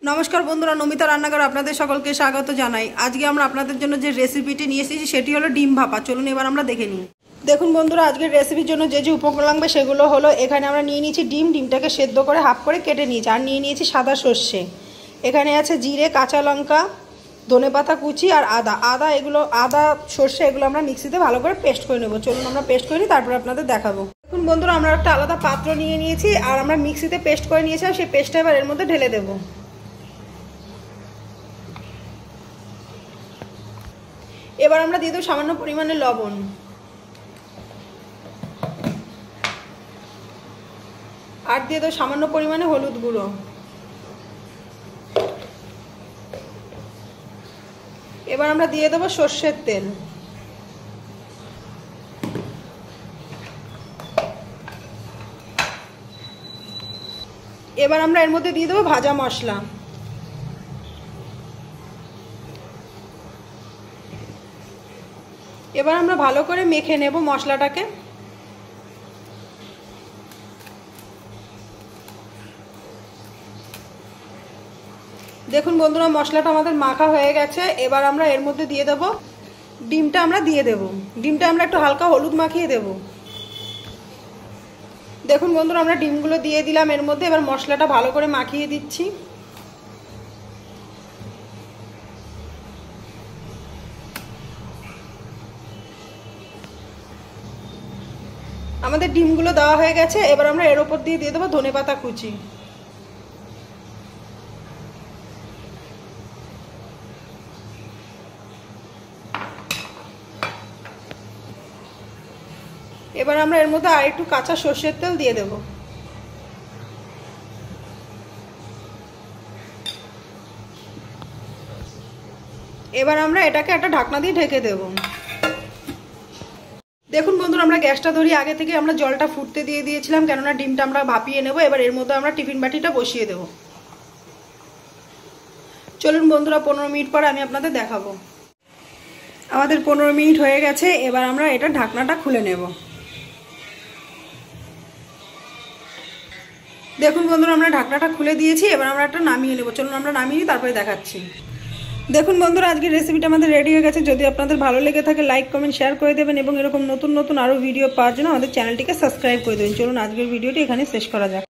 নমস্কার বন্ধুরা, নমিতা রান্নাঘর আপনাদের সকলকে স্বাগত জানাই। আজকে আমরা আপনাদের জন্য যে রেসিপিটি নিয়ে এসেছি সেটি হলো ডিম ভাপা। চলুন এবার আমরা দেখে নিই। দেখুন বন্ধুরা, আজকের রেসিপির জন্য যে যে উপকরণ লাগবে সেগুলো হলো, এখানে আমরা নিয়ে নিয়েছি ডিমটাকে সেদ্ধ করে হাফ করে কেটে নিয়েছি, আর নিয়ে নিয়েছি সাদা সর্ষে, এখানে আছে জিরে, কাঁচা লঙ্কা, ধনেপাতা কুচি আর আদা আদা সর্ষে এগুলো আমরা মিক্সিতে ভালো করে পেস্ট করে নেবো। চলুন আমরা পেস্ট করে নিই, তারপর আপনাদের দেখাবো। দেখুন বন্ধুরা, আমরা একটা আলাদা পাত্র নিয়ে নিয়েছি আর আমরা মিক্সিতে পেস্ট করে নিয়েছিলাম, সেই পেস্টটা এবার এর মধ্যে ঢেলে দেবো। এবার আমরা দিয়ে দেবো সামান্য পরিমাণে লবণ, আর দিয়ে দেবো সামান্য পরিমাণে হলুদ গুঁড়ো, এবার আমরা দিয়ে দেবো সর্ষের তেল, এবার আমরা এর মধ্যে দিয়ে দেবো ভাজা মশলা, এবার আমরা ভালো করে মেখে নেব মশলাটাকে। দেখুন বন্ধুরা, মশলাটা আমাদের মাখা হয়ে গেছে। এবার আমরা এর মধ্যে দিয়ে দেব ডিমটা, ডিমটা আমরা একটু হালকা হলুদ মাখিয়ে দেব। দেখুন বন্ধুরা, আমরা ডিমগুলো দিয়ে দিলাম এর মধ্যে। এবার মশলাটা ভালো করে মাখিয়ে দিচ্ছি। আমাদের ডিমগুলো দেওয়া হয়ে গেছে। এবার আমরা এর উপর দিয়ে দেবো ধনেপাতা কুচি, এবার আমরা এর মধ্যে আর একটু কাঁচা সর্ষের তেল দিয়ে দেব। এবার আমরা এটাকে একটা ঢাকনা দিয়ে ঢেকে দেব। দেখুন বন্ধুরা, আমরা গ্যাসটা ধরিয়ে আগে থেকে আমরা জলটা ফুটতে দিয়ে দিয়েছিলাম, কেননা ডিমটা আমরা ভাপিয়ে নেব। এবার এর মধ্যে আমরা টিফিন বাটিটা বসিয়ে দেব। চলুন বন্ধুরা, 15 মিনিট পর আমি আপনাদের দেখাবো। আমাদের 15 মিনিট হয়ে গেছে। এবার আমরা এটা ঢাকনাটা খুলে নেব। দেখুন বন্ধুরা, আমরা ঢাকনাটা খুলে দিয়েছি। এবার আমরা একটা নামিয়ে নেব। চলুন আমরা নামিয়ে নিই, তারপরে দেখাচ্ছি। দেখুন বন্ধুরা, আজকের রেসিপিটা আমাদের রেডি হয়ে গেছে। যদি আপনাদের ভালো লেগে থাকে লাইক কমেন্ট শেয়ার করে দেবেন, এবং এরকম নতুন নতুন আরও ভিডিও পাওয়ার জন্য আমাদের চ্যানেলটিকে সাবস্ক্রাইব করে দেবেন। চলুন আজকের ভিডিওটি এখানে শেষ করা যাক।